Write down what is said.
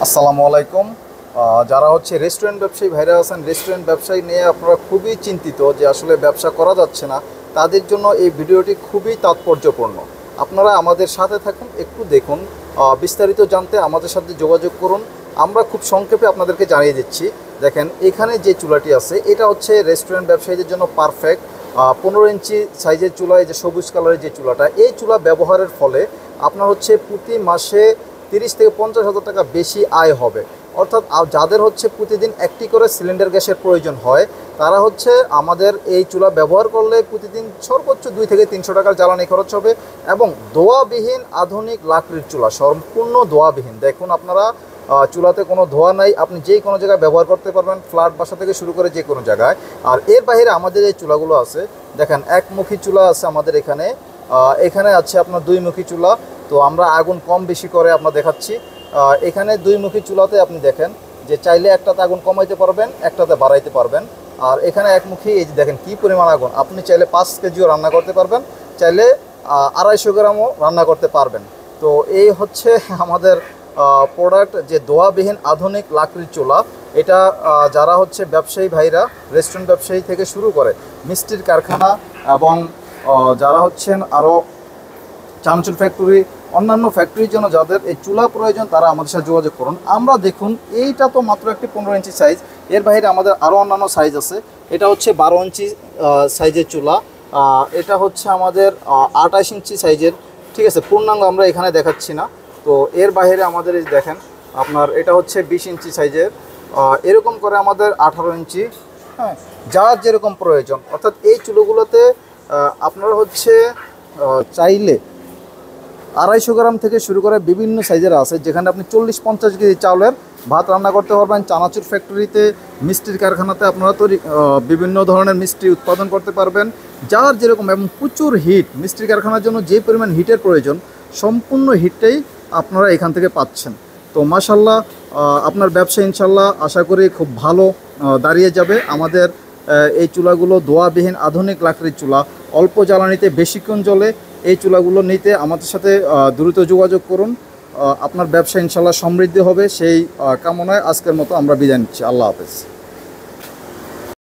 আসসালামু আলাইকুম। যারা হচ্ছে রেস্টুরেন্ট ব্যবসায়ী ভাইরা আছেন, রেস্টুরেন্ট ব্যবসায়ী নিয়ে আপনারা খুবই চিন্তিত যে আসলে ব্যবসা করা যাচ্ছে না, তাদের জন্য এই ভিডিওটি খুবই তাৎপর্যপূর্ণ। আপনারা আমাদের সাথে থাকুন, একটু দেখুন, বিস্তারিত জানতে আমাদের সাথে যোগাযোগ করুন। আমরা খুব সংক্ষেপে আপনাদেরকে জানিয়ে দিচ্ছি। দেখেন, এখানে যে চুলাটি আছে এটা হচ্ছে রেস্টুরেন্ট ব্যবসায়ীদের জন্য পারফেক্ট। 15 ইঞ্চি সাইজের চুলায় যে সবুজ কালারের যে চুলাটা, এই চুলা ব্যবহারের ফলে আপনার হচ্ছে প্রতি মাসে 30 থেকে 50 হাজার টাকা বেশি আয় হবে। অর্থাৎ যাদের হচ্ছে প্রতিদিন একটি করে সিলিন্ডার গ্যাসের প্রয়োজন হয়, তারা হচ্ছে আমাদের এই চুলা ব্যবহার করলে প্রতিদিন সর্বোচ্চ 2 থেকে 300 টাকার জ্বালানি খরচ হবে। এবং ধোঁয়াবিহীন আধুনিক লাকড়ির চুলা, সম্পূর্ণ ধোঁয়াবিহীন। দেখুন আপনারা, চুলাতে কোনো ধোঁয়া নাই, আপনি যে কোনো জায়গায় ব্যবহার করতে পারবেন, ফ্ল্যাট বাসা থেকে শুরু করে যে কোনো জায়গায়। আর এর বাইরে আমাদের এই চুলাগুলো আছে, দেখেন একমুখী চুলা আছে আমাদের এখানে, এখানে আছে আপনার 2মুখী চুলা। তো আমরা আগুন কম বেশি করে আপনার দেখাচ্ছি। এখানে 2মুখী চুলাতে আপনি দেখেন যে চাইলে একটাতে আগুন কমাইতে পারবেন, একটাতে বাড়াইতে পারবেন। আর এখানে একমুখী, এই যে দেখেন কী পরিমাণ আগুন, আপনি চাইলে 5 কেজিও রান্না করতে পারবেন, চাইলে 250 গ্রামও রান্না করতে পারবেন। তো এই হচ্ছে আমাদের প্রোডাক্ট, যে ধোঁয়াবিহীন আধুনিক লাকড়ির চুলা। এটা যারা হচ্ছে ব্যবসায়ী ভাইরা, রেস্টুরেন্ট ব্যবসায়ী থেকে শুরু করে মিষ্টির কারখানা এবং যারা হচ্ছেন আরও চানাচুর ফ্যাক্টরি, অন্যান্য ফ্যাক্টরির জন্য যাদের এই চুলা প্রয়োজন, তারা আমাদের সাথে যোগাযোগ করুন। আমরা দেখুন, এইটা তো মাত্র একটি 15 ইঞ্চি সাইজ, এর বাইরে আমাদের আরও অন্যান্য সাইজ আছে। এটা হচ্ছে 12 ইঞ্চি সাইজের চুলা, এটা হচ্ছে আমাদের 28 ইঞ্চি সাইজের। ঠিক আছে, পূর্ণাঙ্গ আমরা এখানে দেখাচ্ছি না। তো এর বাইরে আমাদের এই দেখেন আপনার, এটা হচ্ছে 20 ইঞ্চি সাইজের, এরকম করে আমাদের 18 ইঞ্চি। হ্যাঁ, যার যেরকম প্রয়োজন। অর্থাৎ এই চুলোগুলোতে আপনারা হচ্ছে চাইলে 250 গ্রাম থেকে শুরু করে বিভিন্ন সাইজের আছে, যেখানে আপনি 40-50 কেজি চাউলের ভাত রান্না করতে পারবেন। চানাচুর ফ্যাক্টরিতে, মিষ্টির কারখানাতে আপনারা বিভিন্ন ধরনের মিষ্টি উৎপাদন করতে পারবেন, যার যেরকম। এবং প্রচুর হিট, মিষ্টির কারখানার জন্য যে পরিমাণ হিটের প্রয়োজন, সম্পূর্ণ হিটটাই আপনারা এখান থেকে পাচ্ছেন। তো মাশাল্লাহ, আপনার ব্যবসা ইনশাল্লাহ আশা করি খুব ভালো দাঁড়িয়ে যাবে। আমাদের এই চুলাগুলো ধোঁয়াবিহীন আধুনিক লাকড়ির চুলা, অল্প জ্বালানিতে বেশিক্ষণ জ্বলে। এই চুলাগুলো নিতে আমাদের সাথে দ্রুত যোগাযোগ করুন। আপনার ব্যবসা ইনশাল্লাহ সমৃদ্ধি হবে, সেই কামনায় আজকের মতো আমরা বিদায় নিচ্ছি। আল্লাহ হাফেজ।